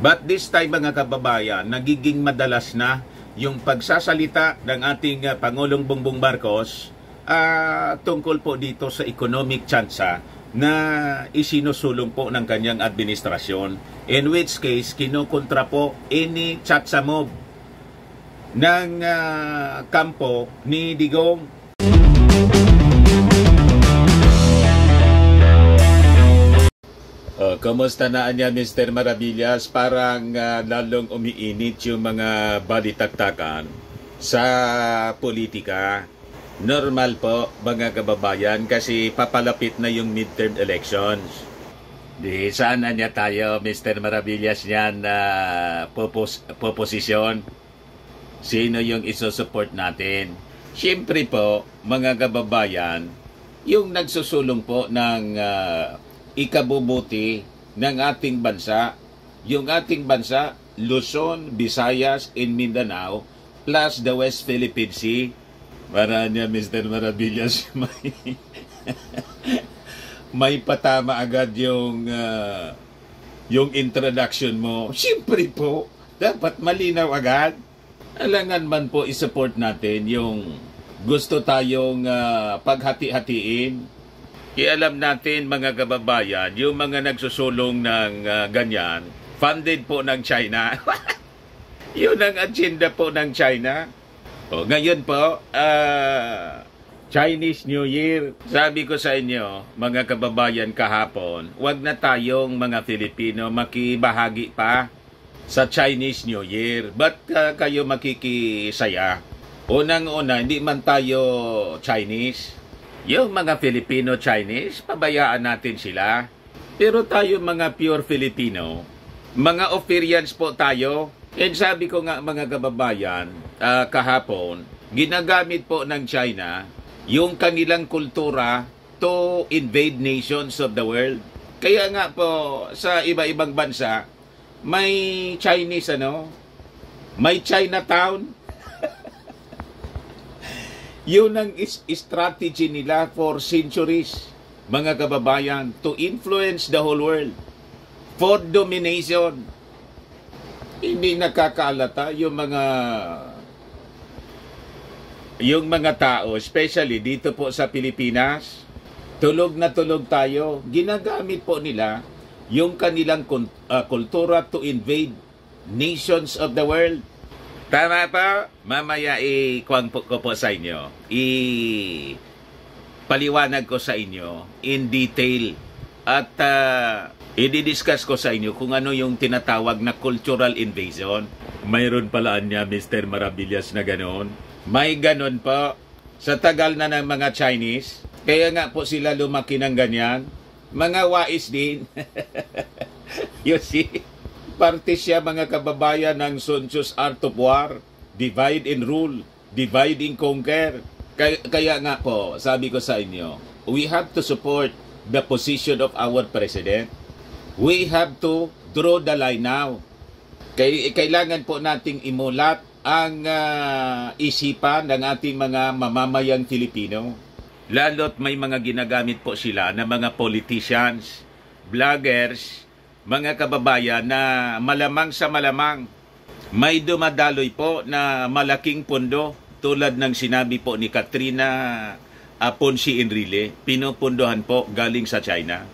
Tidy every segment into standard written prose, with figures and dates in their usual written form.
But this time mga kababayan, nagiging madalas na yung pagsasalita ng ating Pangulong Bongbong Marcos tungkol po dito sa economic tsansa na isinusulong po ng kanyang administrasyon. In which case, kinukontra po any tsansa move ng kampo ni Digong. Kumusta na niya Mr. Maravillas? Parang lalong umiinit yung mga balitaktakan sa politika. Normal po mga kababayan kasi papalapit na yung midterm elections. Di saan na niya tayo Mr. Maravillas niyan na proposisyon? Sino yung isusupport natin? Siyempre po mga kababayan, yung nagsusulong po ng ikabubuti ng ating bansa, yung ating bansa, Luzon, Visayas, and Mindanao, plus the West Philippine Sea. Para niya, Mr. Maravillas, may patama agad yung introduction mo. Siyempre po, dapat malinaw agad. Alangan man po isupport natin yung gusto tayong paghati-hatiin. Kaya alam natin mga kababayan, yung mga nagsusulong ng ganyan, funded po ng China. Yun ang agenda po ng China. O, ngayon po, Chinese New Year. Sabi ko sa inyo, mga kababayan kahapon, wag na tayong mga Filipino makibahagi pa sa Chinese New Year. Ba't kayo makikisaya? Unang-una, hindi man tayo Chinese. Yung mga Filipino-Chinese, pabayaan natin sila. Pero tayo mga pure Filipino, mga Ophirians po tayo. And sabi ko nga mga kababayan, kahapon, ginagamit po ng China yung kanilang kultura to invade nations of the world. Kaya nga po sa iba-ibang bansa, may Chinese may Chinatown. Yun ang strategy nila for centuries, mga kababayan, to influence the whole world for domination. Hindi nakakaalata yung mga tao, especially dito po sa Pilipinas, tulog na tulog tayo. Ginagamit po nila yung kanilang kultura to invade nations of the world. Tama pa? Mamaya ikuwang ko po sa inyo. Paliwanag ko sa inyo in detail. At i-discuss ko sa inyo kung ano yung tinatawag na cultural invasion. Mayroon palaan niya Mr. Maravillas na ganon. May ganon po. Sa tagal na ng mga Chinese. Kaya nga po sila lumaki ng ganyan. Mga wais din. You see? Parte siya mga kababayan ng Sun Tzu's Art of War, divide and rule, divide and conquer. Kaya nga po, sabi ko sa inyo, we have to support the position of our president. We have to draw the line now. Kailangan po nating imulat ang isipan ng ating mga mamamayang Filipino. Lalo't may mga ginagamit po sila na mga politicians, vloggers, mga kababayan na malamang sa malamang may dumadaloy po na malaking pondo tulad ng sinabi po ni Katrina Ponce Enrile, pinupundohan po galing sa China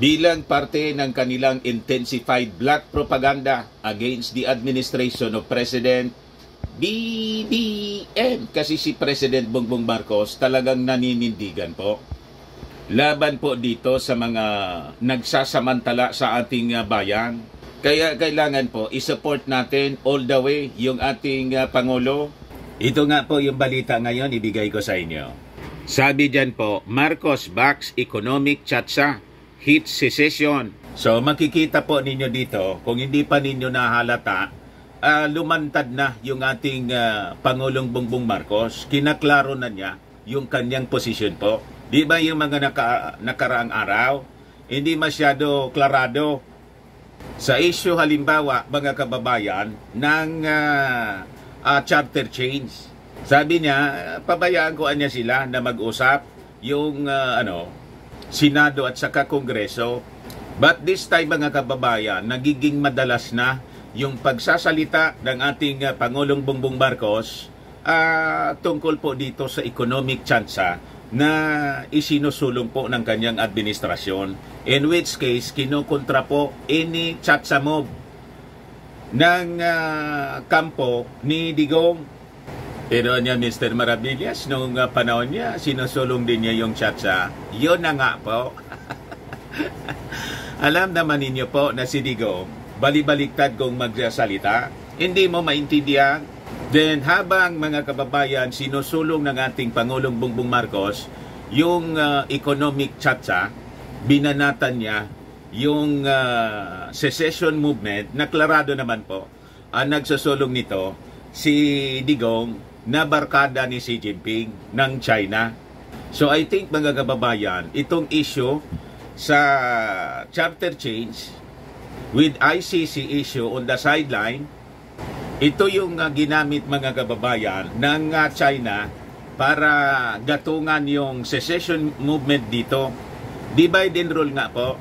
bilang parte ng kanilang intensified black propaganda against the administration of President BBM. Kasi si President Bongbong Marcos talagang naninindigan po laban po dito sa mga nagsasamantala sa ating bayan. Kaya kailangan po isupport natin all the way yung ating Pangulo. Ito nga po yung balita ngayon ibigay ko sa inyo. Sabi dyan po, Marcos backs economic tsansa, hit secession. So makikita po ninyo dito, kung hindi pa ninyo nahalata, lumantad na yung ating Pangulong Bongbong Marcos. Kinaklaro na niya yung kanyang posisyon po. Di ba yung mga nakaraang araw, hindi masyado klarado sa issue halimbawa, mga kababayan, ng charter change. Sabi niya, pabayaan ko niya sila na mag-usap yung Senado at saka Kongreso But this time mga kababayan, nagiging madalas na yung pagsasalita ng ating Pangulong Bongbong Marcos tungkol po dito sa economic tsansa na isinusulong po ng kanyang administrasyon. In which case, kinukontra po any tsansa move ng kampo ni Digong. Pero niya Mr. Maravillas, nung panahon niya, sinusulong din niya yung tsansa. Yun na nga po. Alam naman ninyo po na si Digong, balibaliktad kung magsasalita, hindi mo maintindihan. Then habang mga kababayan, sinusulong ng ating Pangulong Bongbong Marcos yung economic tsansa, binanatan niya yung secession movement, na klarado naman po, ang nagsusulong nito si Digong na barkada ni Xi Jinping ng China. So I think mga kababayan, itong issue sa charter change with ICC issue on the sideline, ito yung ginamit mga kababayan ng China para gatungan yung secession movement dito. Divide and rule nga po,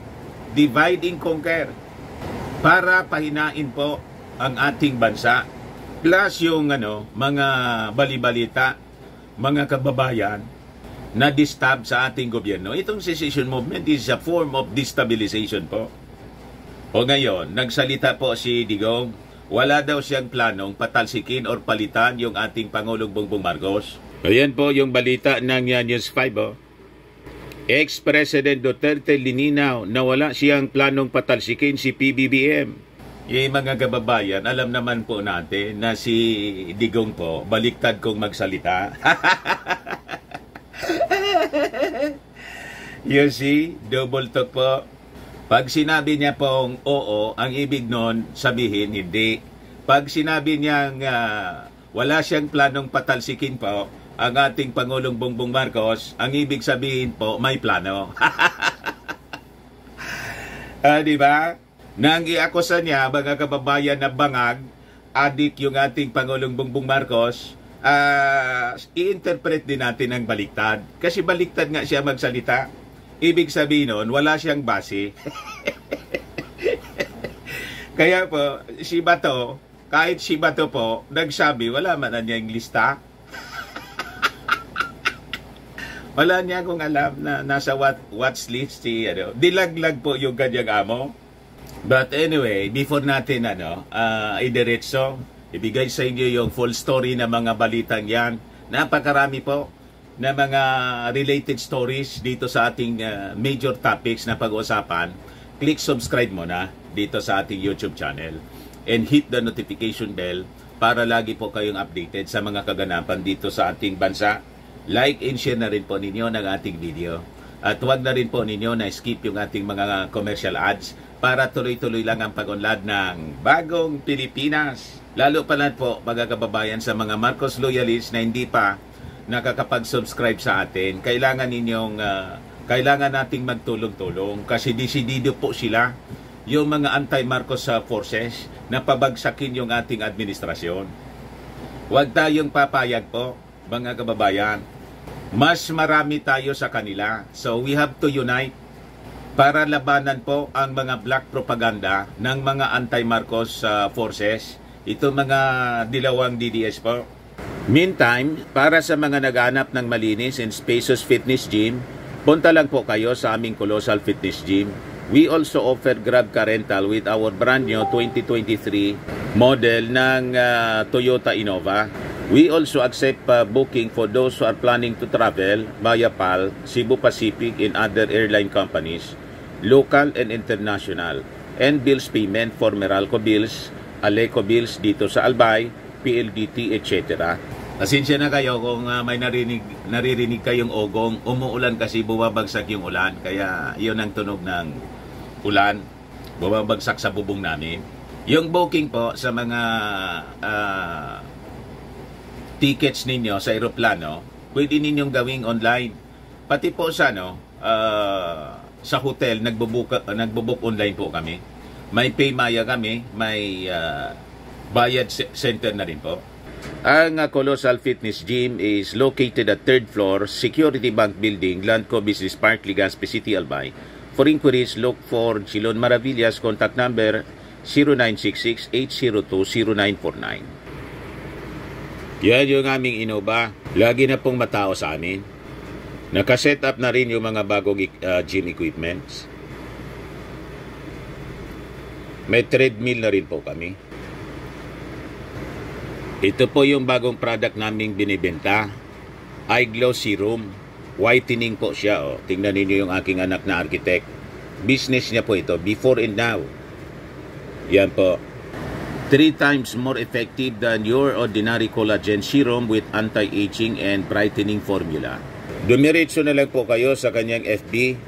divide and conquer, para pahinain po ang ating bansa. Plus yung mga balibalita, mga kababayan, na disturb sa ating gobyerno. Itong secession movement is a form of destabilization po. O ngayon, nagsalita po si Digong, wala daw siyang planong patalsikin or palitan yung ating Pangulong Bongbong Marcos. Ayan po yung balita ng News 5. Oh. Ex-President Duterte lininaw na wala siyang planong patalsikin si PBBM. Mga kababayan, alam naman po natin na si Digong po, baliktad kong magsalita. You see, double talk po. Pag sinabi niya pong oo, ang ibig nun sabihin hindi. Pag sinabi niyang wala siyang planong patalsikin po ang ating Pangulong Bongbong Marcos, ang ibig sabihin po may plano. Di ba? Nang iakusa niya, mga kababayan, na bangag, adik yung ating Pangulong Bongbong Marcos, i-interpret din natin ang baliktad. Kasi baliktad nga siya magsalita. Ibig sabihin nun, wala siyang base. Kaya po, si Bato, kahit si Bato po, nagsabi, wala man na niyang lista. Wala niya kung alam na nasa watch list si, dilaglag po yung kanyang amo. But anyway, before natin, idiretso, ibigay sa inyo yung full story ng mga balitang yan. Napakarami po na mga related stories dito sa ating major topics na pag-uusapan. Click subscribe mo na dito sa ating YouTube channel and hit the notification bell para lagi po kayong updated sa mga kaganapan dito sa ating bansa. Like and share na rin po ninyo ng ating video. At huwag na rin po ninyo na skip yung ating mga commercial ads para tuloy-tuloy lang ang pag-unlad ng bagong Pilipinas. Lalo pa lang po mga kababayan sa mga Marcos loyalists na hindi pa nakakapag-subscribe sa atin. Kailangan nating magtulong-tulong kasi desidido po sila, yung mga anti-Marcos forces, na pabagsakin yung ating administrasyon. Huwag tayong papayag po mga kababayan. Mas marami tayo sa kanila. So we have to unite para labanan po ang mga black propaganda ng mga anti-Marcos forces. Ito mga dilawang DDS po. Meantime, para sa mga naghanap ng malinis and spacious fitness gym, punta lang po kayo sa aming Colossal Fitness Gym. We also offer Grab Car Rental with our brand new 2023 model ng Toyota Innova. We also accept booking for those who are planning to travel via PAL, Cebu Pacific, and other airline companies, local and international, and bills payment for Meralco bills, Aleco bills dito sa Albay, PLDT, etc. Pasensya na kayo kung may naririnig kayong ogong. Umuulan kasi bumabagsak yung ulan. Kaya yun ang tunog ng ulan. Bumabagsak sa bubong namin. Yung booking po sa mga tickets ninyo sa aeroplano, pwede ninyong gawing online. Pati po sa sa hotel, nagbo-book online po kami. May Paymaya kami, may bayad center na rin po. Ang Colossal Fitness Gym is located at 3rd floor, Security Bank Building, Landco Business Park, Legazpi City, Albay. For inquiries, look for Chilon Maravillas. Contact number 0966-802-0949. Yan yung aming Innova. Lagi na pong matao sa amin. Nakaset up na rin yung mga bagong gym equipments. May treadmill na rin po kami. Ito po yung bagong product naming binibenta. Eye Glow Serum. Whitening po siya. Oh. Tingnan ninyo yung aking anak na architect. Business niya po ito, before and now. Yan po. 3 times more effective than your ordinary collagen serum with anti-aging and brightening formula. Dumiretso na lang po kayo sa kanyang FB.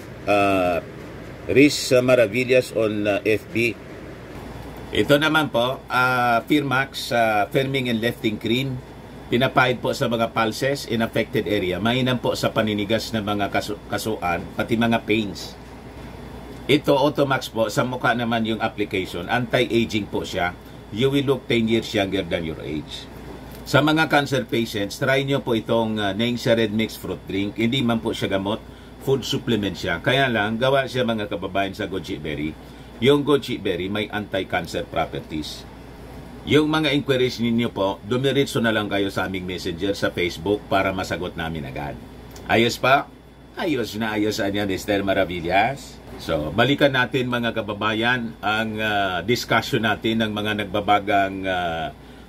Riz Maravillas on FB. Ito naman po, Firmax Firming and Lifting Cream. Pinapahid po sa mga pulses in affected area. Mainam po sa paninigas ng mga kasuan, pati mga pains. Ito, Automax po, sa mukha naman yung application. Anti-aging po siya. You will look 10 years younger than your age. Sa mga cancer patients, try nyo po itong Ningxia Red Mix Fruit Drink. Hindi man po siya gamot, food supplement siya. Kaya lang, gawa siya mga kababayan sa goji berry. Yung goji berry may anti-cancer properties. Yung mga inquiries ninyo po, dumiretso na lang kayo sa aming messenger sa Facebook para masagot namin agad. Ayos pa? Ayos na ayos niya, Mr. Maravillas. So, balikan natin mga kababayan ang discussion natin ng mga nagbabagang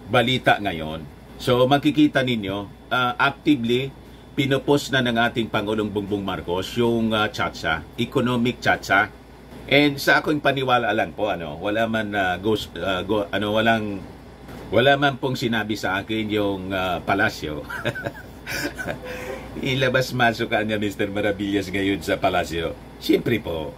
balita ngayon. So, makikita ninyo, actively, pinopost na ng ating Pangulong Bongbong Marcos yung tsa-tsa, economic tsa-tsa. And sa aking paniwala lang po, wala man wala man pong sinabi sa akin yung palasyo. Ilabas-masok ka niya, Mr. Maravillas, ngayon sa palasyo. Siyempre po.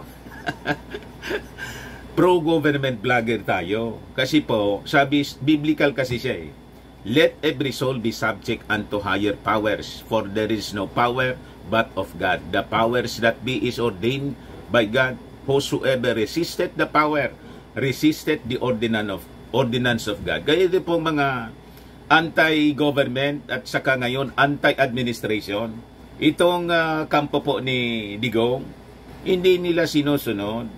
Pro-government vlogger tayo. Kasi po, sabi, biblical kasi siya eh. Let every soul be subject unto higher powers, for there is no power but of God. The powers that be is ordained by God. Whosoever resisted the power, resisted the ordinance of God. Kaya ito pong mga anti-government at saka ngayon anti-administration. Itong kampo po ni Digong, hindi nila sinusunod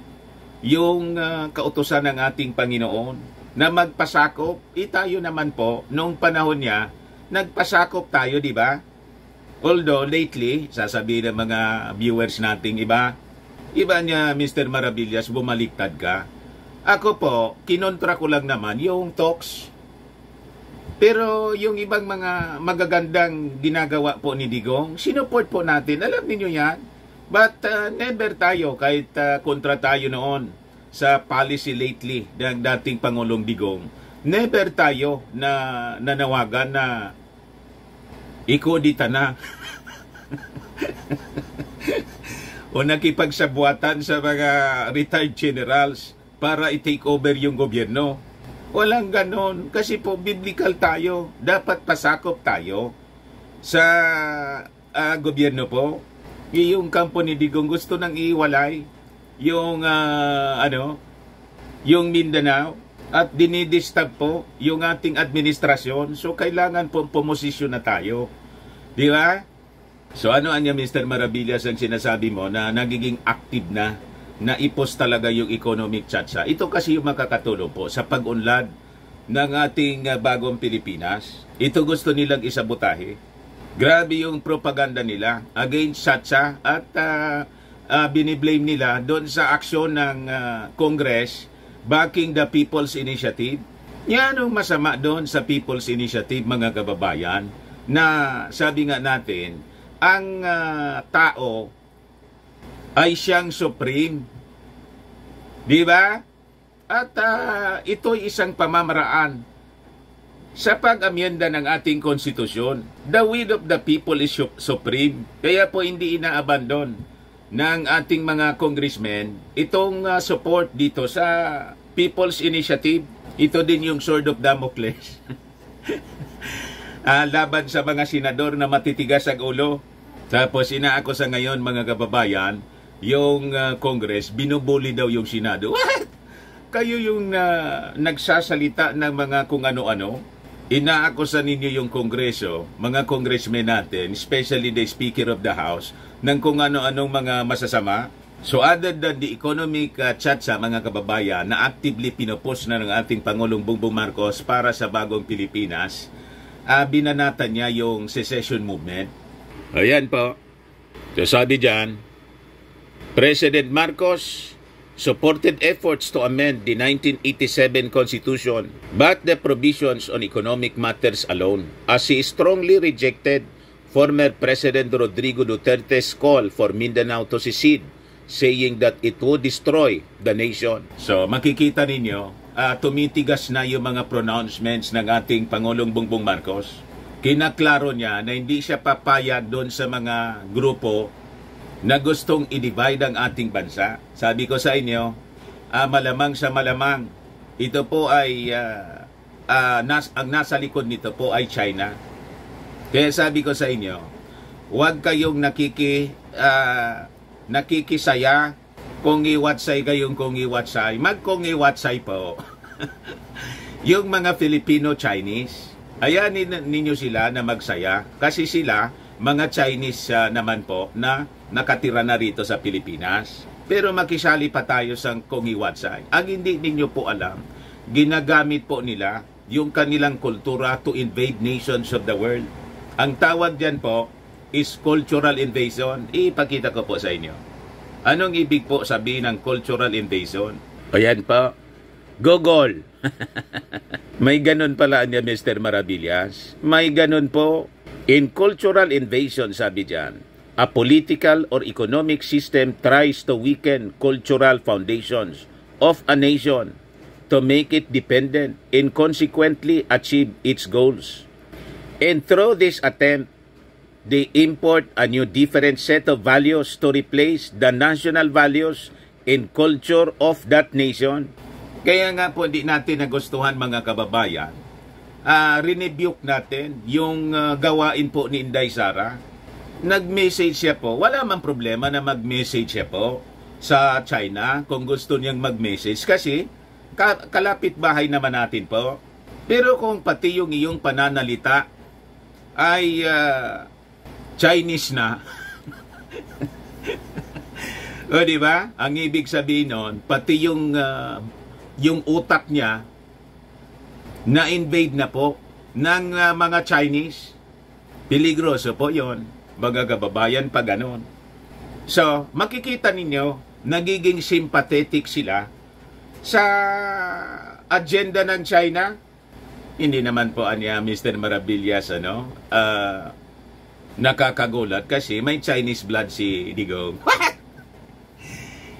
yung kautusan ng ating Panginoon na magpasakop. Tayo naman po, noong panahon niya, nagpasakop tayo, di ba? Although lately, sasabihin ng mga viewers nating iba niya, Mr. Maravillas, bumaliktad ka. Ako po, kinontra ko lang naman yung talks. Pero yung ibang mga magagandang ginagawa po ni Digong, sinuport po natin. Alam niyo yan. But never tayo, kahit kontra tayo noon sa policy lately ng dating Pangulong Digong, never tayo na nanawagan na ikodita na. O nakipagsabuatan sa mga retired generals para i-take over yung gobyerno. Walang ganon. Kasi po, biblical tayo. Dapat pasakop tayo sa gobyerno po. Yung kampo ni Digong gusto nang iwalay yung, yung Mindanao at dinidisturb po yung ating administrasyon. So, kailangan po pumosisyon na tayo. Di ba? So ano anya, Mr. Maravillas, ang sinasabi mo na nagiging active na ipost talaga yung economic tsa-tsa. Ito kasi yung makakatulong po sa pag-unlad ng ating bagong Pilipinas. Ito gusto nilang isabotahe. Grabe yung propaganda nila against tsa-tsa at biniblame nila doon sa aksyon ng Congress backing the People's Initiative. Yan ang masama doon sa People's Initiative, mga kababayan, na sabi nga natin, ang tao ay siyang supreme. Di ba? At ito'y isang pamamaraan sa pag-amyenda ng ating konstitusyon. The will of the people is supreme. Kaya po hindi inaabandon ng ating mga congressmen itong support dito sa People's Initiative. Ito din yung sword of Damocles. Laban sa mga senador na matitigas ang ulo. Tapos inaako sa ngayon, mga kababayan, yung Congress, binubuli daw yung Senado. What? Kayo yung nagsasalita ng mga kung ano-ano? Inaako sa ninyo yung Kongreso, mga congressmen natin, especially the Speaker of the House, ng kung ano-anong mga masasama. So other than the economic chat sa mga kababayan na actively pinopost na ng ating Pangulong Bongbong Marcos para sa bagong Pilipinas, binanatan niya yung secession movement. Ayan po. So sabi dyan, President Marcos supported efforts to amend the 1987 Constitution but the provisions on economic matters alone, as he strongly rejected former President Rodrigo Duterte's call for Mindanao to secede, saying that it would destroy the nation. So makikita ninyo, tumitigas na yung mga pronouncements ng ating Pangulong Bongbong Marcos. Kinaklaro niya na hindi siya papayag doon sa mga grupo na gustong i-divide ang ating bansa. Sabi ko sa inyo, malamang sa malamang, ito po ay, ang nasa likod nito po ay China. Kaya sabi ko sa inyo, huwag kayong nakikisaya kung iwatsay kayong kung iwatsay. Kung iwatsay po. Yung mga Filipino-Chinese, ayanin ninyo sila na magsaya kasi sila, mga Chinese naman po, na nakatira na rito sa Pilipinas. Pero makisali pa tayo sa kung iwatsay. Ang hindi ninyo po alam, ginagamit po nila yung kanilang kultura to invade nations of the world. Ang tawag dyan po is cultural invasion. Ipakita ko po sa inyo. Anong ibig po sabihin ng cultural invasion? Ayan po. Google. May ganun pala niya, Mr. Maravillas. May ganun po. In cultural invasion, sabi dyan, a political or economic system tries to weaken cultural foundations of a nation to make it dependent and consequently achieve its goals. And through this attempt, they import a new different set of values to replace the national values and culture of that nation. Kaya nga po hindi natin nagustuhan mga kababayan. Renebuke natin yung gawain po ni Inday Sara. Nag-message siya po. Wala man problema na mag-message siya po sa China kung gusto niyang mag-message kasi kalapit bahay naman natin po. Pero kung pati yung iyong pananalita ay Chinese na. O di ba? Ang ibig sabihin nun, pati yung utak niya na-invade na po ng mga Chinese. Peligroso po yon, mga kababayan pa ganon. So, makikita ninyo, nagiging sympathetic sila sa agenda ng China. Hindi naman po anya Mr. Maravillas nakakagulat kasi may Chinese blood si Digong.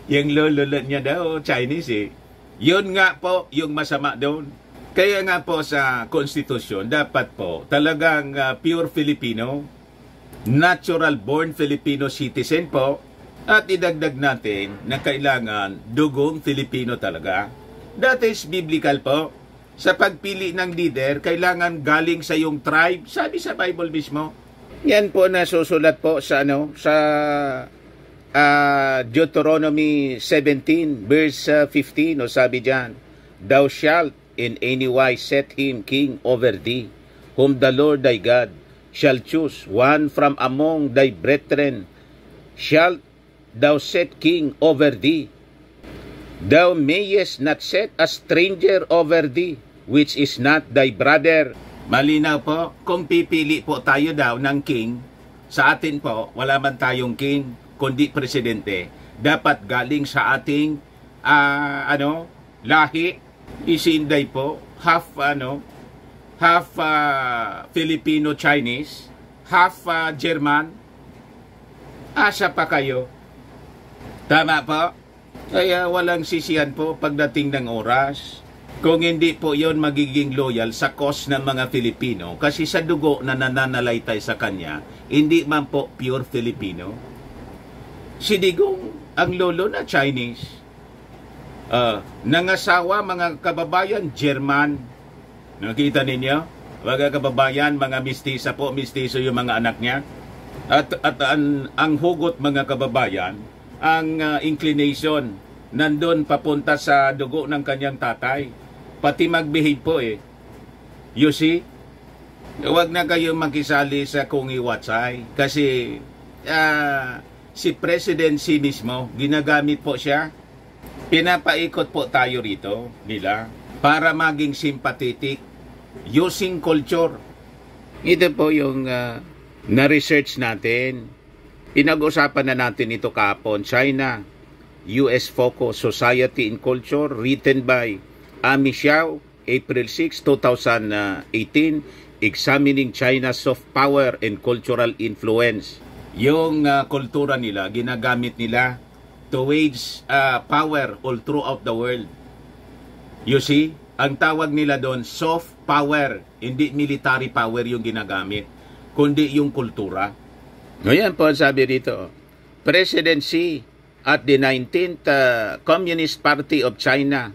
Yung lolo niya daw Chinese eh. Yun nga po yung masama doon. Kaya nga po sa konstitusyon dapat po talagang pure Filipino, natural born Filipino citizen po, at idagdag natin na kailangan dugong Filipino talaga. That is biblical po. Sa pagpili ng leader, kailangan galing sa iyong tribe. Sabi sa Bible mismo. Yan po nasusulat po sa Deuteronomy 17 verse 15. O sabi diyan, thou shalt in any wise set him king over thee, whom the Lord thy God shall choose, one from among thy brethren shalt thou set king over thee. Thou mayest not set a stranger over thee, which is not thy brother. Malinaw po, kung pipili po tayo daw ng king, sa atin po, wala man tayong king, kundi presidente. Dapat galing sa ating, lahi, isinday po, half Filipino-Chinese, half German. Asa pa kayo? Tama po? Kaya walang sisihan po pagdating ng oras. Kung hindi po yon magiging loyal sa cause ng mga Filipino. Kasi sa dugo na nananalaytay sa kanya, hindi man po pure Filipino. Si Digong, ang lolo na Chinese. Nangasawa mga kababayan, German. Nakita ninyo? Mga kababayan, mga mistisa po, mistiso yung mga anak niya. At ang hugot mga kababayan, ang inclination nandun papunta sa dugo ng kanyang tatay. Pati mag-behave po eh. You see? Huwag na kayong makisali sa kung iwatsay. Kasi si presidency mismo, ginagamit po siya. Pinapaikot po tayo rito nila para maging sympathetic using culture. Ito po yung na-research natin. Pinag-usapan na natin ito kahapon. China, US Focus, Society and Culture, written by Ami Xiao, April 6, 2018, Examining China's Soft Power and Cultural Influence. Yung kultura nila, ginagamit nila to wage power all throughout the world. You see, ang tawag nila doon, soft power, hindi military power yung ginagamit, kundi yung kultura. Ngayon po, sabi dito, President Xi at the 19th Communist Party of China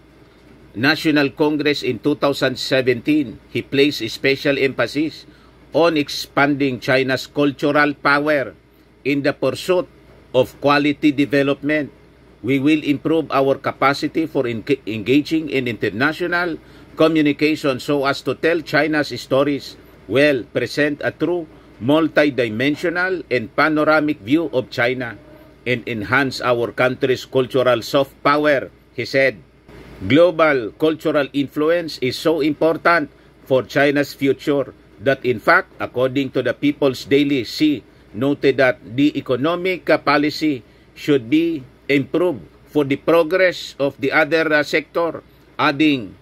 National Congress in 2017, he placed special emphasis on expanding China's cultural power in the pursuit of quality development. We will improve our capacity for engaging in international communication so as to tell China's stories well, present a true multidimensional and panoramic view of China, and enhance our country's cultural soft power, he said. Global cultural influence is so important for China's future that in fact, according to the People's Daily, Xi noted that the economic policy should be improved for the progress of the other sector, adding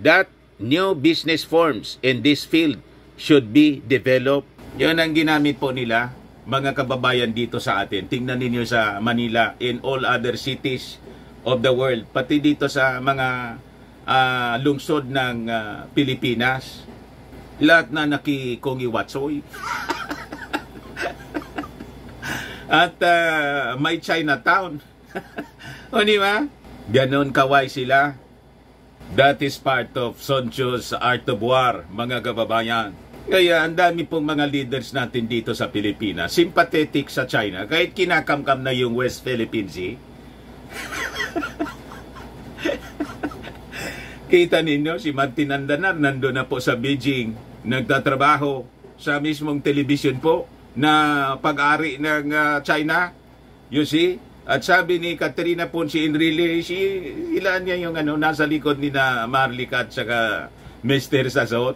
that new business forms in this field should be developed. Yun ang ginamit po nila, mga kababayan dito sa atin. Tingnan ninyo sa Manila, in all other cities of the world, pati dito sa mga lungsod ng Pilipinas, lahat na nakikongiwatsoy. At may Chinatown. O di ba? Ganon kaway sila. That is part of Sun Tzu's Art of War, mga kababayan. Kaya ang dami pong mga leaders natin dito sa Pilipinas, sympathetic sa China, kahit kinakamkam na yung West Philippine Sea. Kita ninyo, si Martin Andanar nandun na po sa Beijing, nagtatrabaho sa mismong television po na pag-ari ng China. You see? At sabi ni Katrina Ponce Enrile, sila niya yung nasa likod ni na Marlica at saka Mr. Sazot.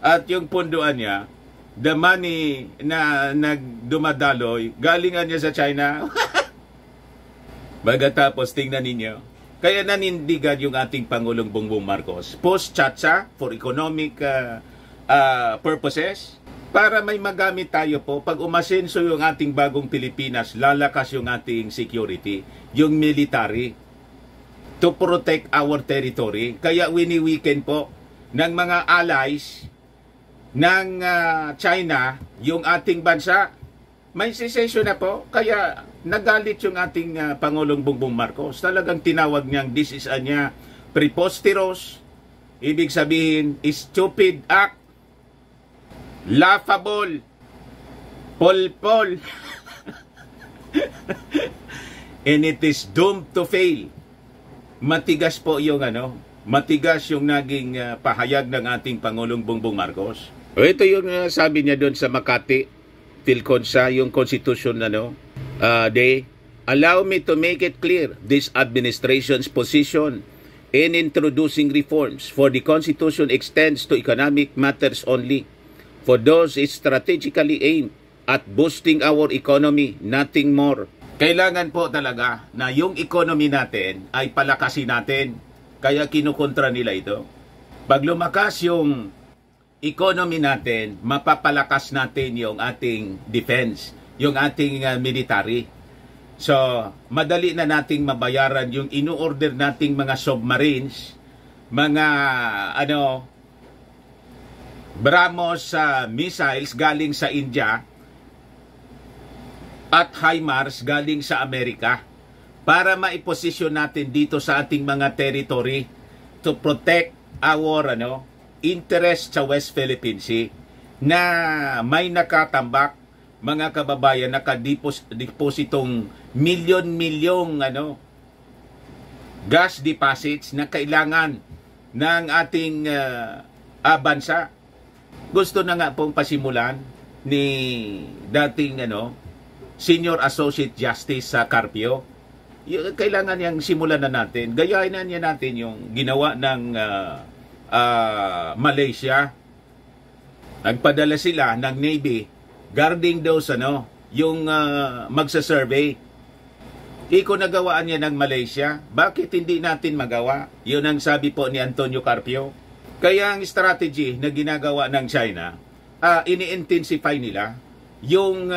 At yung punduan niya, the money na nagdumadaloy, galingan niya sa China. Pagkatapos, tingnan ninyo. Kaya nanindigan yung ating Pangulong Bongbong Marcos. Post-Chacha for economic purposes. Para may magamit tayo po, pag umasenso yung ating bagong Pilipinas, lalakas yung ating security, yung military, to protect our territory. Kaya wini-weekend po ng mga allies ng China, yung ating bansa, may secession na po. Kaya nagalit yung ating Pangulong Bongbong Marcos. Talagang tinawag niyang this is anya preposterous. Ibig sabihin, stupid act, laughable, polpol. And it is doomed to fail. Matigas po yung matigas yung naging pahayag ng ating Pangulong Bongbong Marcos. Ito yung sabi niya doon sa Makati, Philconsa, yung Constitution Day. Allow me to make it clear this administration's position in introducing reforms for the Constitution extends to economic matters only. For those is strategically aimed at boosting our economy, nothing more. Kailangan po talaga na yung economy natin ay palakasin natin. Kaya kinukontra nila ito. Pag lumakas yung economy natin, mapapalakas natin yung ating defense, yung ating military. So, madali na nating mabayaran yung inu-order nating mga submarines, mga BrahMos missiles galing sa India at HIMARS galing sa Amerika para maiposisyon natin dito sa ating mga territory to protect our interest sa West Philippine Sea na may nakatambak, mga kababayan, nakadepositong milyon-milyong gas deposits na kailangan ng ating bansa. Gusto na nga pong pasimulan ni dating Senior Associate Justice sa Carpio. Kailangan niyang simulan na natin. Gayahin na niya natin yung ginawa ng Malaysia. Nagpadala sila ng Navy guarding those yung magsa-survey. Iko nagawaan niya ng Malaysia. Bakit hindi natin magawa? Yun ang sabi po ni Antonio Carpio. Kaya ang strategy na ginagawa ng China, ini-intensify nila yung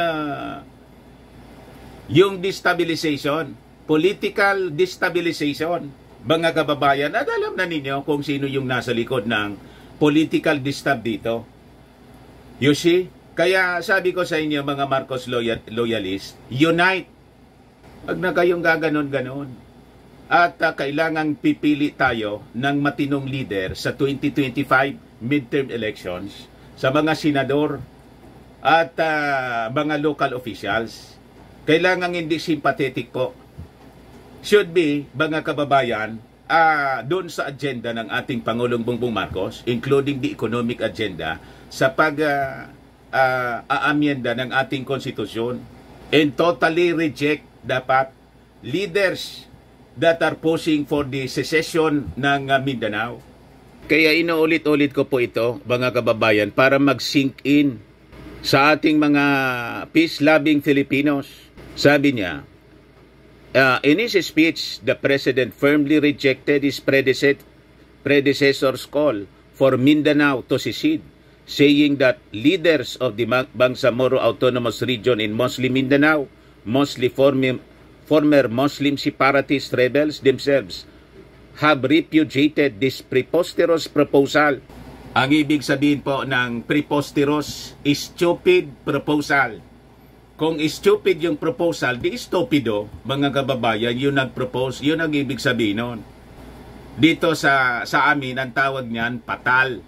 destabilization, political destabilization. Mga kababayan, at alam na ninyo kung sino yung nasa likod ng political distab dito. You see? Kaya sabi ko sa inyo mga Marcos loyalist, unite. Huwag na kayong gaganon-ganon. At kailangang pipili tayo ng matinong leader sa 2025 midterm elections sa mga senador at mga local officials. Kailangan hindi sympathetic po. Should be, mga kababayan, doon sa agenda ng ating Pangulong Bongbong Marcos, including the economic agenda, sa pag-aamyenda ng ating konstitusyon, and totally reject dapat leaders that are pushing for the secession ng Mindanao. Kaya inuulit-ulit ko po ito, mga kababayan, para mag-sink in sa ating mga peace-loving Filipinos. Sabi niya, in his speech, the President firmly rejected his predecessor's call for Mindanao to secede, saying that leaders of the Bangsamoro Autonomous Region in Muslim Mindanao, mostly former Muslim separatist rebels themselves, have repudiated this preposterous proposal. Ang ibig sabihin po ng preposterous, stupid proposal. Kung stupid yung proposal, di stupido, mga kababayan, yun nag-propose, yun ang ibig sabihin nun. Dito sa amin, ang tawag niyan, patal.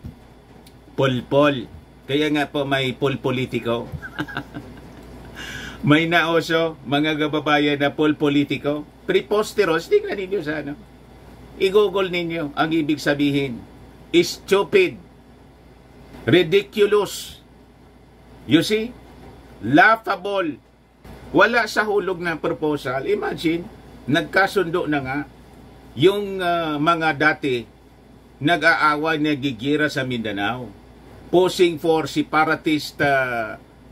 Pulpol. Kaya nga po may pulpolitiko. May naoso, mga kababayan, na pulpolitiko. Preposterous, tingnan ninyo sa I-google ninyo ang ibig sabihin. Stupid. Ridiculous. You see? Laughable. Wala sa hulog ng proposal. Imagine, nagkasundo na nga yung mga dati nag-aaway, nagigira sa Mindanao, posing for separatist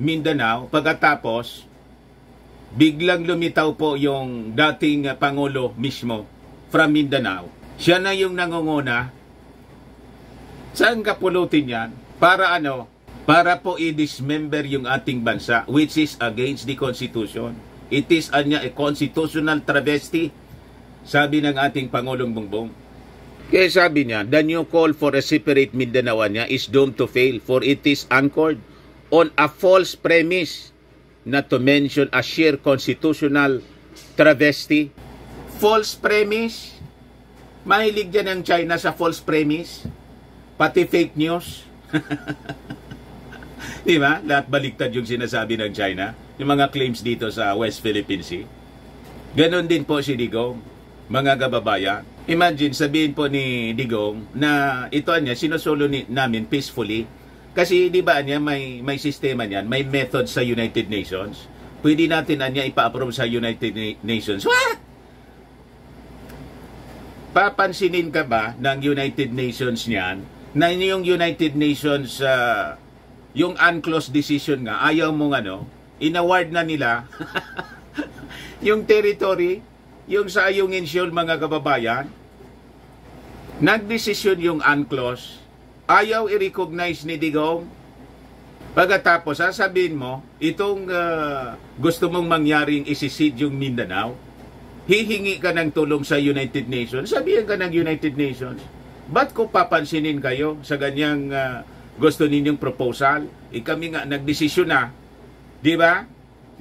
Mindanao. Pagkatapos, biglang lumitaw po yung dating Pangulo mismo from Mindanao. Siya na yung nangunguna. Saan kapulutin yan? Para Para po i-dismember yung ating bansa, which is against the Constitution. It is a constitutional travesty, sabi ng ating Pangulong Bongbong. Kaya sabi niya, the new call for a separate Mindanao niya is doomed to fail, for it is anchored on a false premise, not to mention a sheer constitutional travesty. False premise? Mahilig dyan ang China sa false premise? Pati fake news? Diba? Lahat baliktad yung sinasabi ng China. Yung mga claims dito sa West Philippine Sea. Ganon din po si Digong, mga kababayan. Imagine, sabihin po ni Digong na ito niya, sinusolo namin peacefully. Kasi di ba niya, may sistema niyan, may method sa United Nations. Pwede natin niya ipa-approve sa United Nations. What? Papansinin ka ba ng United Nations niyan na yung United Nations, yung UNCLOS decision nga, ayaw mong in-award na nila yung territory, yung sa Ayungin Shoal, mga kababayan. Nagdesisyon yung UNCLOS, ayaw i-recognize ni Digong. Pagkatapos, sasabihin mo, itong gusto mong mangyaring isiside yung Mindanao, hihingi ka ng tulong sa United Nations, sabihin ka ng United Nations, ba't ko papansinin kayo sa ganyang gusto ninyong proposal? Kami nga nagdesisyon na, di ba?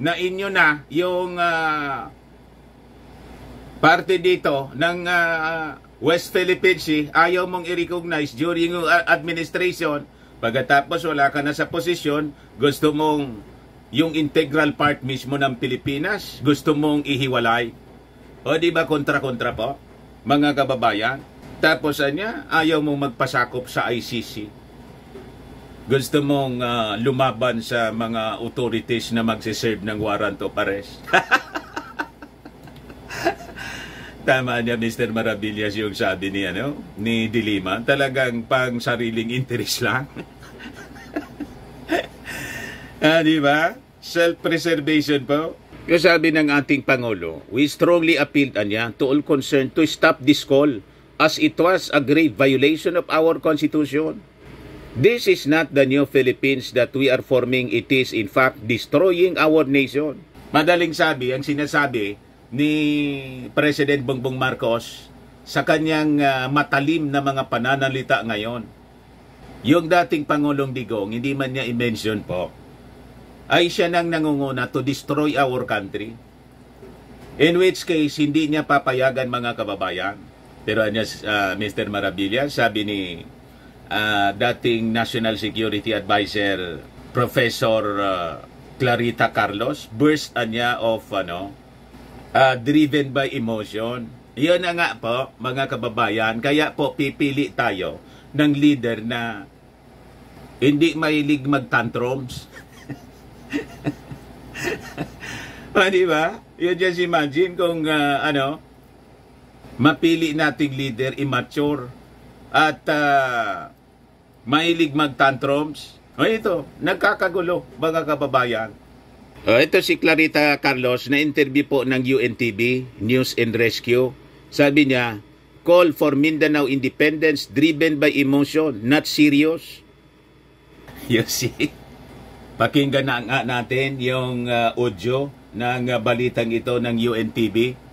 Na inyo na yung parte dito ng West Philippine Sea, ayaw mong i-recognize during yung administration. Pagkatapos wala ka na sa posisyon, gusto mong yung integral part mismo ng Pilipinas, gusto mong ihiwalay. O di ba kontra-kontra po, mga kababayan? Tapos ayaw mong magpasakop sa ICC. Gusto mong lumaban sa mga authorities na magsiserve ng warrant of arrest. Tama niya, Mr. Maravillas, yung sabi ni Dilima. Talagang pang sariling interest lang. Di ba? Self-preservation po. Yung sabi ng ating Pangulo, we strongly appealed to all concerned to stop this call as it was a grave violation of our Constitution. This is not the new Philippines that we are forming. It is in fact destroying our nation. Madaling sabi, ang sinasabi ni President Bongbong Marcos sa kanyang matalim na mga pananalita ngayon. Yung dating Pangulong Digong, hindi man niya i-mention po, ay siya nang nangunguna to destroy our country. In which case, hindi niya papayagan mga kababayan. Pero Mr. Maravillas, sabi ni dating National Security Advisor Professor Clarita Carlos, burst niya of driven by emotion. Yun na nga po, mga kababayan, kaya po pipili tayo ng leader na hindi mahilig mag-tantrums. Di ba? You just imagine kung mapili nating leader immature at mahilig mag-tantrums. Ito, nagkakagulo, mga kababayan. Ito si Clarita Carlos na interview po ng UNTV, News and Rescue. Sabi niya, call for Mindanao independence driven by emotion, not serious. You see? Pakinggan na nga natin yung audio ng balitang ito ng UNTV.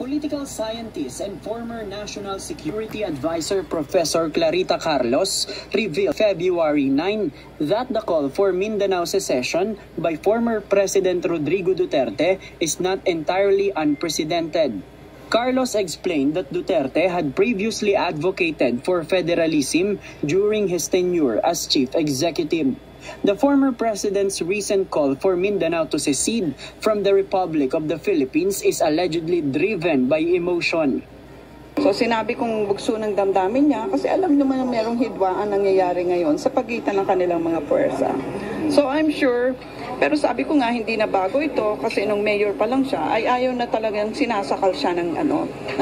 Political scientist and former National Security Advisor Professor Clarita Carlos revealed February 9 that the call for Mindanao secession by former President Rodrigo Duterte is not entirely unprecedented. Carlos explained that Duterte had previously advocated for federalism during his tenure as chief executive. The former president's recent call for Mindanao to secede from the Republic of the Philippines is allegedly driven by emotion. So sinabi kong bugso ng damdamin niya kasi alam naman na merong hidwaan nangyayari ngayon sa pagitan ng kanilang mga puwersa. So I'm sure, pero sabi ko nga hindi na bago ito kasi nung mayor pa lang siya ay ayaw na talagang sinasakal siya ng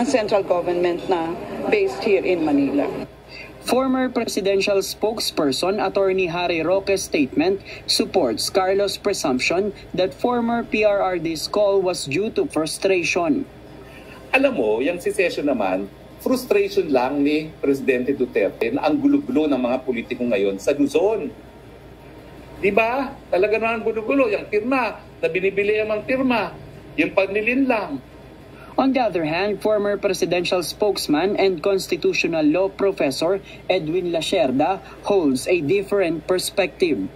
central government na based here in Manila. Former presidential spokesperson Attorney Harry Roque's statement supports Carlos' presumption that former PRRD's call was due to frustration. Alam mo, yung secession naman, frustration lang ni Presidente Duterte na ang gulo-gulo ng mga politiko ngayon sa Luzon. Diba? Talaga naman gulo-gulo. Yung pirma, na binibili ang pirma, yung pagnilinlang. On the other hand, former presidential spokesman and constitutional law professor Edwin Lacerda holds a different perspective.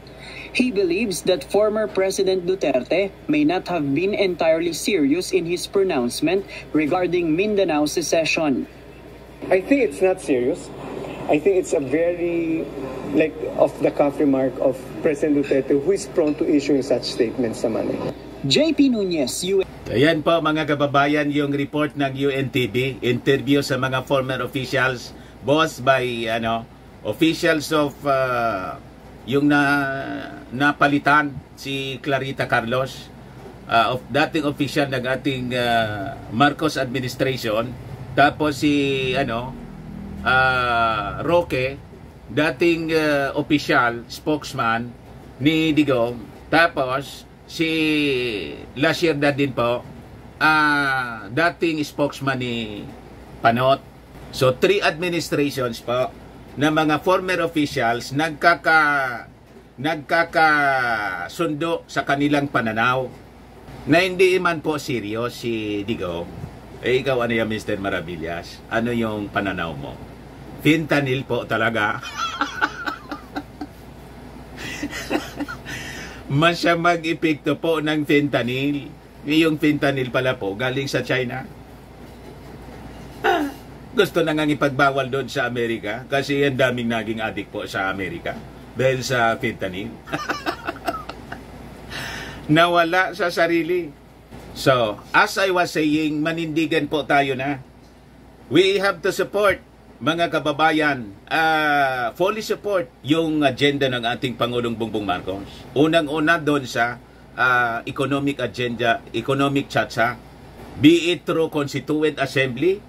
He believes that former President Duterte may not have been entirely serious in his pronouncement regarding Mindanao secession. I think it's not serious. I think it's a very off-the-cuff remark of President Duterte who is prone to issuing such statements naman. JP Nunez, Ayan po mga kababayan yung report ng UNTV, interview sa mga former officials, boss by officials of yung napalitan si Clarita Carlos, of dating official ng ating Marcos administration, tapos si Roque, dating official spokesman ni Digong, tapos si Lacerda din po, dating spokesman ni Panot. So, 3 administrations po na mga former officials nagkakasundo sa kanilang pananaw na hindi man po serious si Digong. Ikaw ano yan, Mr. Maravillas? Ano yung pananaw mo? Fentanyl po talaga. Masamang epekto po ng fentanyl. Yung fentanyl pala po galing sa China. Gusto na nga ipagbawal doon sa Amerika kasi ang daming naging addict po sa Amerika dahil sa fentanyl. Nawala sa sarili. So, as I was saying, manindigan po tayo na. We have to support mga kababayan, fully support yung agenda ng ating Pangulong Bongbong Marcos. Unang-una doon sa economic agenda, economic tsatsa, be it through Constituent Assembly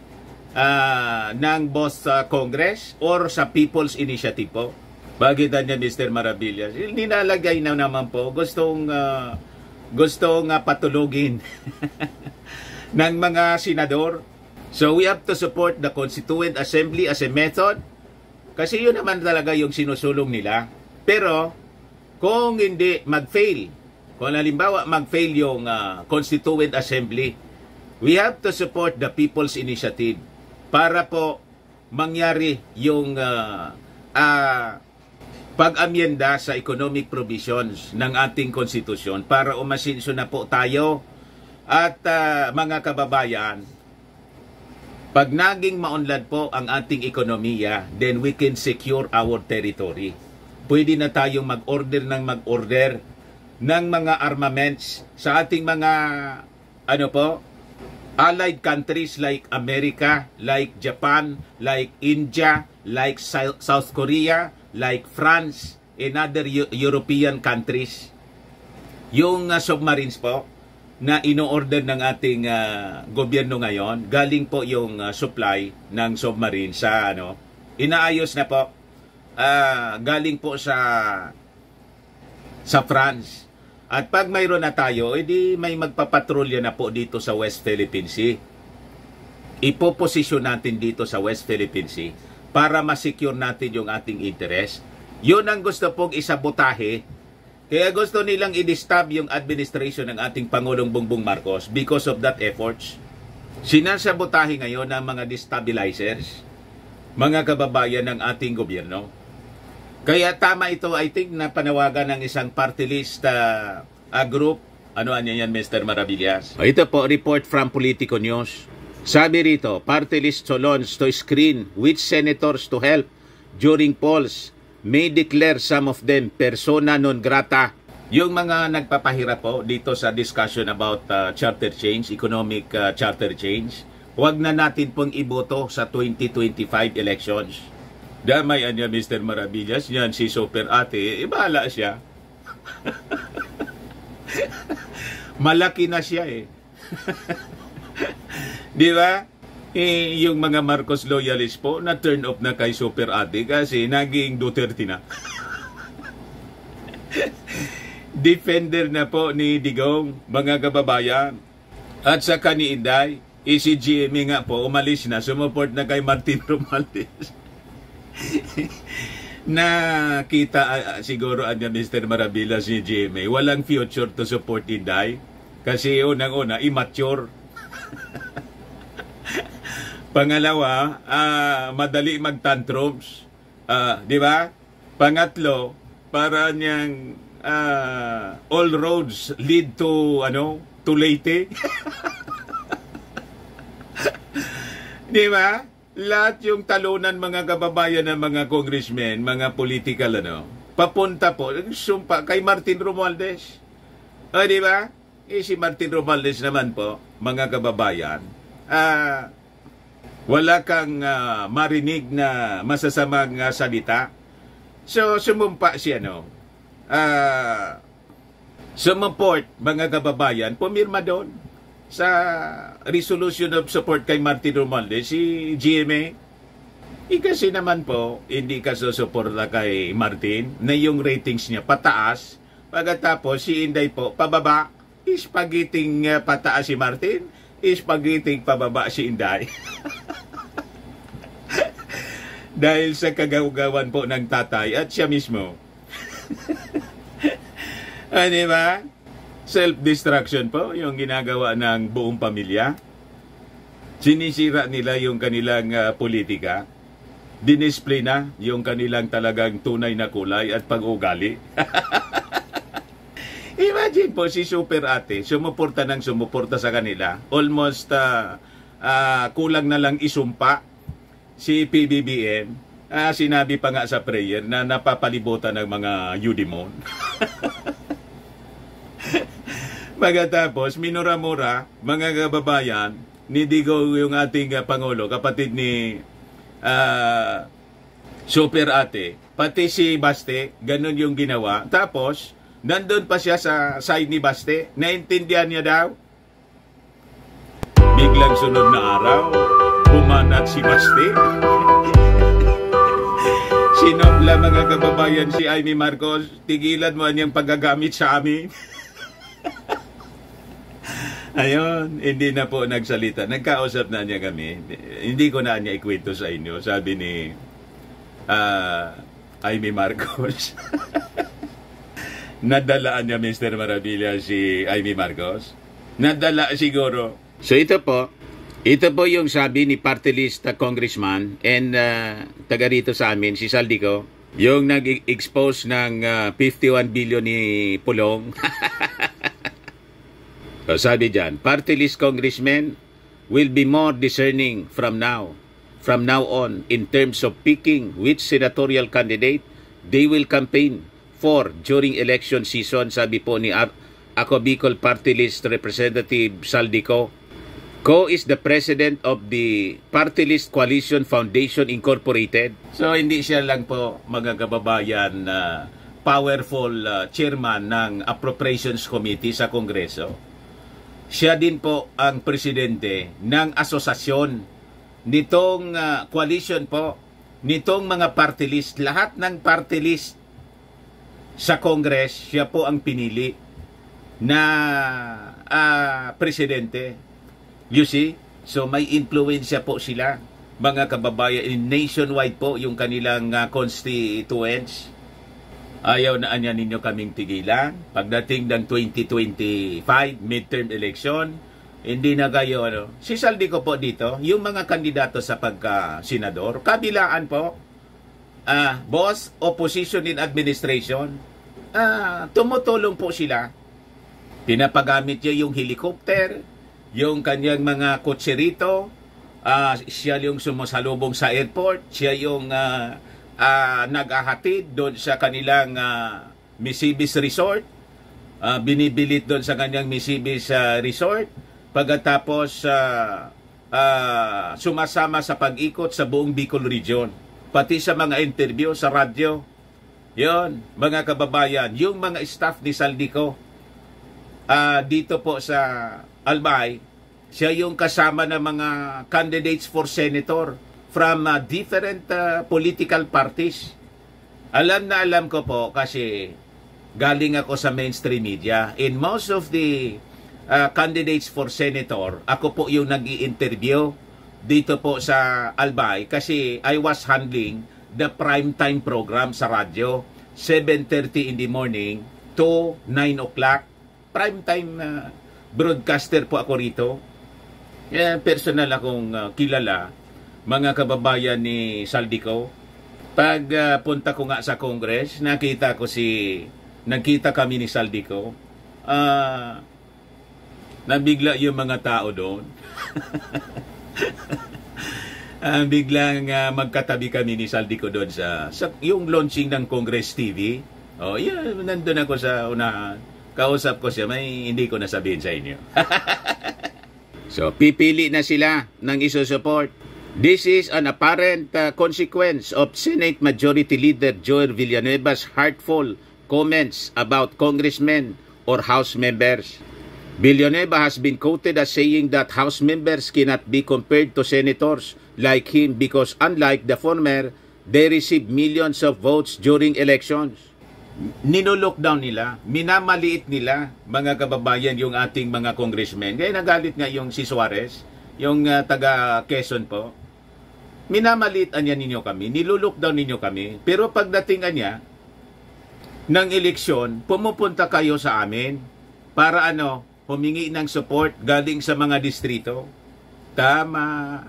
ng both Congress or sa People's Initiative po. Bagita niya Mr. Marabillas, nilalagay na naman po, gustong patulugin ng mga senador. So we have to support the Constituent Assembly as a method kasi yun naman talaga yung sinusulong nila. Pero kung hindi mag-fail, kung halimbawa mag-fail yung Constituent Assembly, we have to support the People's Initiative para po mangyari yung pag-amyenda sa economic provisions ng ating konstitusyon para umasinso na po tayo at mga kababayan, pag naging maunlad po ang ating ekonomiya, then we can secure our territory. Pwede na tayong mag-order ng mga armaments sa ating mga allied countries like America, like Japan, like India, like South Korea, like France, and other European countries. Yung submarines po na ino-order ng ating gobyerno ngayon, galing po yung supply ng submarine sa inaayos na po, galing po sa France. At pag mayroon na tayo, edi may magpapatrolya na po dito sa West Philippine Sea. Ipoposisyon natin dito sa West Philippine Sea para ma-secure natin yung ating interest. Yun ang gusto pong isabotahe. Kaya gusto nilang i-disturb yung administration ng ating Pangulong Bongbong Marcos because of that efforts. Sinasabotahe ngayon ng mga destabilizers, mga kababayan ng ating gobyerno. Kaya tama ito, I think, na panawagan ng isang party list group. Ano yan, Mr. Marabillas? Ito po, report from Politico News. Sabi rito, party list Solons to screen which senators to help during polls may declare some of them persona non grata. Yung mga nagpapahirap po dito sa discussion about charter change, economic charter change, huwag na natin pong iboto sa 2025 elections. Damay niya Mr. Marabillas, yan si Super Ate, bahala siya. Malaki na siya eh. Di ba? Yung mga Marcos loyalists po na turn off na kay Super Ate kasi naging Duterte na. Defender na po ni Digong, mga kababayan. At sa ni Inday, si GMA nga po, umalis na, sumuport na kay Martin Romualdez. Nakita siguro niya Mr. Marabillas ni GMA, walang future to support Inday kasi unang-una, immature. Pangalawa, madali mag-tantrums. Di ba? Pangatlo, para niyang all roads lead to Leyte. Di ba? Lahat yung talunan mga kababayan ng mga congressmen, mga political papunta po, sumpa kay Martin Romualdez. Di ba? Si Martin Romualdez naman po, mga kababayan, wala kang marinig na masasamang salita. So, sumumpa siya, sumupport, mga kababayan, pumirma doon sa resolution of support kay Martin Romualdez, si GMA. Kasi naman po, hindi ka susuporta kay Martin na yung ratings niya pataas. Pagkatapos, si Inday po, pababa. Ispagiting pataas si Martin, ispagiting pababa si Inday. Dahil sa kagawgawan po ng tatay at siya mismo. Di ba? Self-destruction po yung ginagawa ng buong pamilya. Sinisira nila yung kanilang politika. Dinisplay na yung kanilang talagang tunay na kulay at pag-ugali. Imagine po si Super Ate, sumuporta sa kanila. Almost kulang na lang isumpa si PBBM. Sinabi pa nga sa prayer na napapalibutan ng mga Udimon. Pagkatapos, minura-mura, mga kababayan, ni Digo yung ating Pangulo, kapatid ni super ate. Pati si Baste, ganun yung ginawa. Tapos, nandun pa siya sa side ni Baste. Naintindihan niya daw. Biglang sunod na araw, pumanat si Baste. Sinobla mga kababayan si Amy Marcos, tigilan mo niyang paggagamit sa amin. Ayun, hindi na po nagsalita. Nagkausap na niya kami. Hindi ko na niya ikwento sa inyo. Sabi ni Amy Marcos. Nadalaan niya Mr. Maravilla si Amy Marcos. Nadala siguro. So ito po yung sabi ni party list congressman and taga rito sa amin, si Saldico, yung nag-expose ng 51 billion ni Pulong. So sabi dyan, party list congressmen will be more discerning from now on in terms of picking which senatorial candidate they will campaign for during election season, sabi po ni Ako Bicol Party List Representative Saldico. Ko is the president of the Party List Coalition Foundation Incorporated. So hindi siya lang po mga kababayan powerful chairman ng Appropriations Committee sa Kongreso. Siya din po ang presidente ng asosasyon nitong coalition po, nitong mga party list. Lahat ng party list sa Congress, siya po ang pinili na presidente. You see? So may influensya po sila, mga kababayan, nationwide po yung kanilang constituents. Ayaw na anya ninyo kaming tigilan. Pagdating ng 2025 midterm election, hindi na kayo, si Saldico po dito, yung mga kandidato sa pagka-senador, kabilaan po, boss, opposition in administration, tumutulong po sila. Pinapagamit niya yung helicopter, yung kanyang mga kotserito, siya yung sumasalubong sa airport, siya yung naghahatid doon sa kanilang Misibis Resort, binibilit doon sa kanyang Misibis Resort, pagkatapos sumasama sa pag-ikot sa buong Bicol Region, pati sa mga interview sa radyo. Yon, mga kababayan, yung mga staff ni Saldico dito po sa Albay, siya yung kasama ng mga candidates for senator from different political parties. Alam na alam ko po kasi galing ako sa mainstream media. In most of the candidates for senator, ako po yung nag-i-interview dito po sa Albay kasi I was handling the primetime program sa radyo, 7:30 in the morning to 9 o'clock. Primetime broadcaster po ako rito. Personal akong kilala, mga kababayan ni Saldico. Pag punta ko nga sa Congress, nakita kami ni Saldico. Nabigla yung mga tao doon. Biglang magkatabi kami ni Saldico doon sa yung launching ng Congress TV. Oh, yeah, nandun ako sa unahan. Kausap ko siya, hindi ko nasabihin sa inyo. So, pipili na sila ng isusupport. This is an apparent consequence of Senate Majority Leader Joel Villanueva's heartful comments about congressmen or House members. Villanueva has been quoted as saying that House members cannot be compared to senators like him because unlike the former, they receive millions of votes during elections. Nino-lockdown nila, minamaliit nila, mga kababayan, yung ating mga congressmen. Kaya nagalit nga yung si Suarez, yung taga Quezon po. Minamaliit anya ninyo kami, nilo-lockdown ninyo kami, pero pagdating anya ng eleksyon, pumupunta kayo sa amin para humingi ng support galing sa mga distrito. Tama.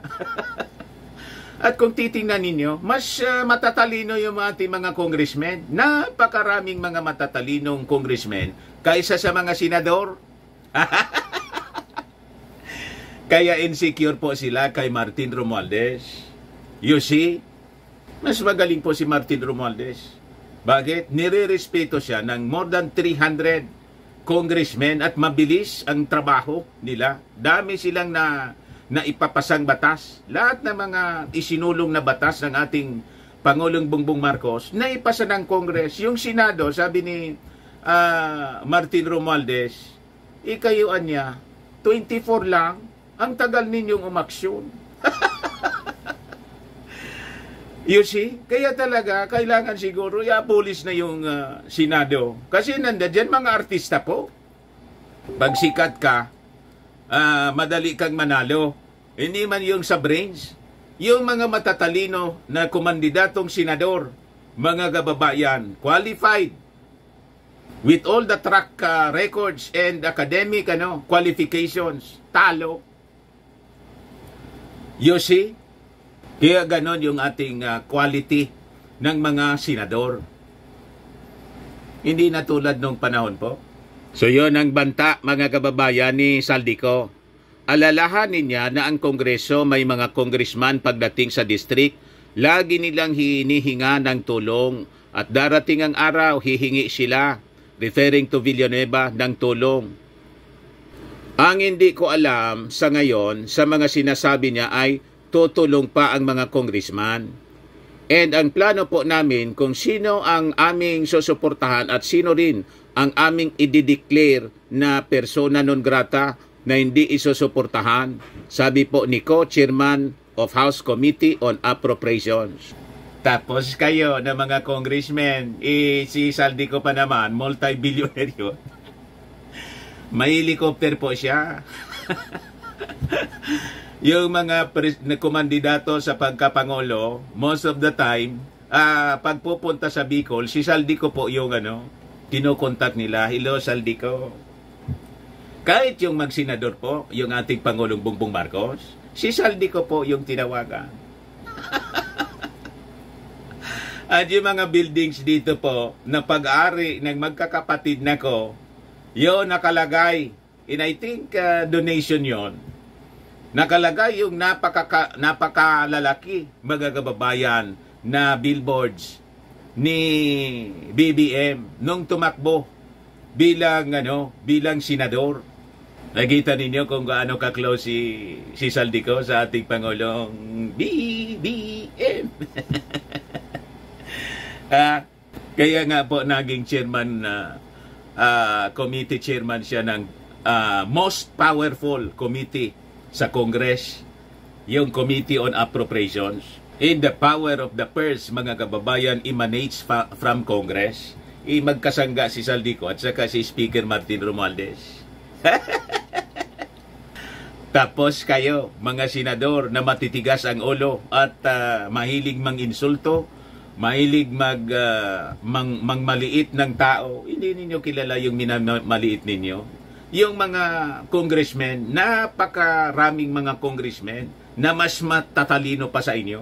At kung titingnan ninyo, mas matatalino yung ating mga congressmen. Napakaraming mga matatalinong congressmen kaysa sa mga senador. Kaya insecure po sila kay Martin Romualdez. You see, mas magaling po si Martin Romualdez. Bakit? Nire-respeto siya ng more than 300 congressmen at mabilis ang trabaho nila. Dami silang na ipapasang batas, lahat ng mga isinulong na batas ng ating Pangulong Bongbong Marcos na ipasa ng Congress. Yung Senado, sabi ni Martin Romualdez, ikayuan niya, 24 lang, ang tagal ninyong umaksyon. You see? Kaya talaga, kailangan siguro i-abolish na yung Senado. Kasi nandiyan mga artista po. Pag sikat ka, madali kang manalo. Hindi man yung sa brains. Yung mga matatalino na kumandidatong senador, mga kababayan, qualified, with all the track records and academic qualifications, talo. You see? Kaya ganon yung ating quality ng mga senador. Hindi na tulad nung panahon po. So yun ang banta, mga kababayan, ni Saldico. Alalahanin niya na ang Kongreso may mga congressman pagdating sa district, lagi nilang hinihinga ng tulong at darating ang araw hihingi sila, referring to Villanueva, ng tulong. Ang hindi ko alam sa ngayon sa mga sinasabi niya ay tutulong pa ang mga congressman. And ang plano po namin kung sino ang aming susuportahan at sino rin ang aming i-declare na persona non grata na hindi isusuportahan. Sabi po ni Co-Chairman of House Committee on Appropriations. Tapos kayo na mga congressmen, si Saldico pa naman, multi-billionaire yun. May helicopter po siya. Yung mga kumandidato sa pagkapangulo, most of the time, pagpupunta sa Bicol, si Saldico po yung kinokontak nila. Hello, Saldico. Kahit yung magsenador po, yung ating Pangulong Bongbong Marcos, si Saldico po yung tinawagan. At yung mga buildings dito po, na pag-ari ng magkakapatid na ko, yun nakalagay, and I think donation yon. Nakalagay yung napakalalaki, mga kababayan, na billboards ni BBM nung tumakbo bilang senador. Nakita ninyo kung gaano ka-close si Saldico sa ating Pangulong BBM. Kaya nga po naging chairman, committee chairman siya ng most powerful committee sa Congress, yung Committee on Appropriations. In the power of the purse, mga kababayan, emanates from Congress. Magkasangga si Saldico at saka si Speaker Martin Romualdez. Tapos kayo, mga senador na matitigas ang ulo at mahilig mang-insulto, mahilig maliit ng tao, hindi ninyo kilala yung minamaliit ninyo. Yung mga congressmen, napakaraming mga congressmen na mas matatalino pa sa inyo,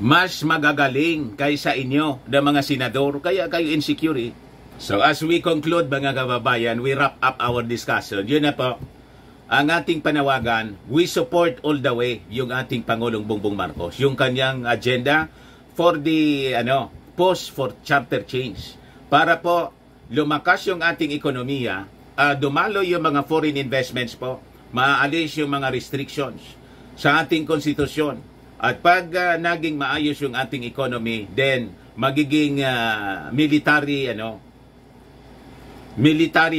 mas magagaling kaysa inyo na mga senador, kaya kayo insecure. So as we conclude, mga kababayan, we wrap up our discussion. Yun na po ang ating panawagan. We support all the way yung ating Pangulong Bongbong Marcos, yung kanyang agenda for the post for charter change, para po lumakas yung ating ekonomiya, dumalo yung mga foreign investments po, maalis yung mga restrictions sa ating konstitusyon. At pag naging maayos yung ating economy, then magiging military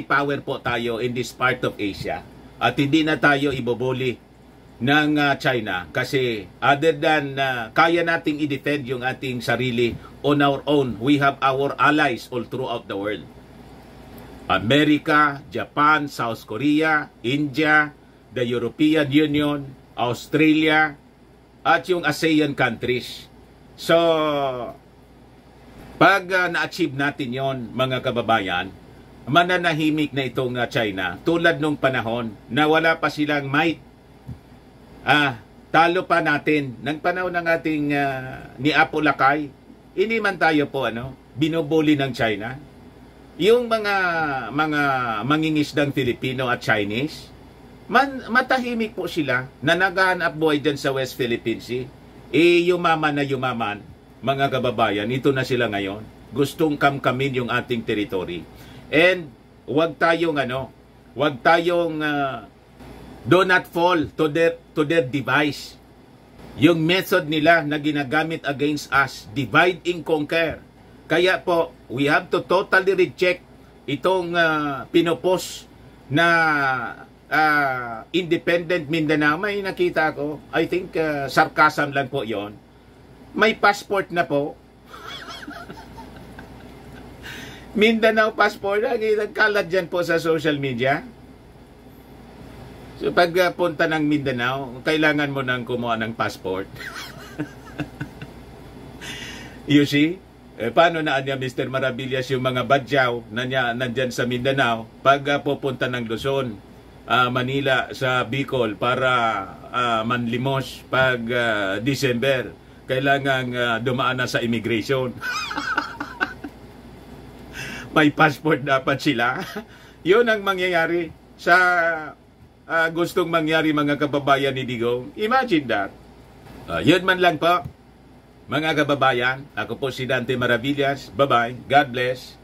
power po tayo in this part of Asia. At hindi na tayo iboboli ng China kasi other than kaya nating i-defend yung ating sarili on our own, we have our allies all throughout the world. America, Japan, South Korea, India, the European Union, Australia, at yung ASEAN countries. So, pag na-achieve natin yon, mga kababayan, mananahimik na itong China. Tulad nung panahon na wala pa silang might. Talo pa natin. Nang panahon ng ating ni Apo Lakay, hindi man tayo po binubuli ng China. Yung mga mangingisdang Filipino at Chinese, matahimik po sila na naghahanap buhay dyan sa West Philippine Sea. Yumaman na yumaman, mga kababayan, ito na sila ngayon. Gustong kamkamin yung ating territory. And wag tayong do not fall to their device. Yung method nila na ginagamit against us, divide and conquer. Kaya po, we have to totally reject itong pinopost na independent Mindanao. May nakita ko, I think sarcasm lang po yon. May passport na po. Mindanao passport, nagkalat dyan po sa social media. So pag punta ng Mindanao, kailangan mo nang kumuha ng passport. You see? Paano na niya Mr. Maravillas yung mga badyaw na nandyan sa Mindanao pag pupunta ng Luzon, Manila, sa Bicol para manlimos pag December. Kailangan dumaan na sa immigration. May passport dapat sila. Yun ang mangyayari sa gustong mangyari mga kababayan ni Digong. Imagine that. Yun man lang po. Mga kababayan, ako po si Dante Maravillas. Bye-bye. God bless.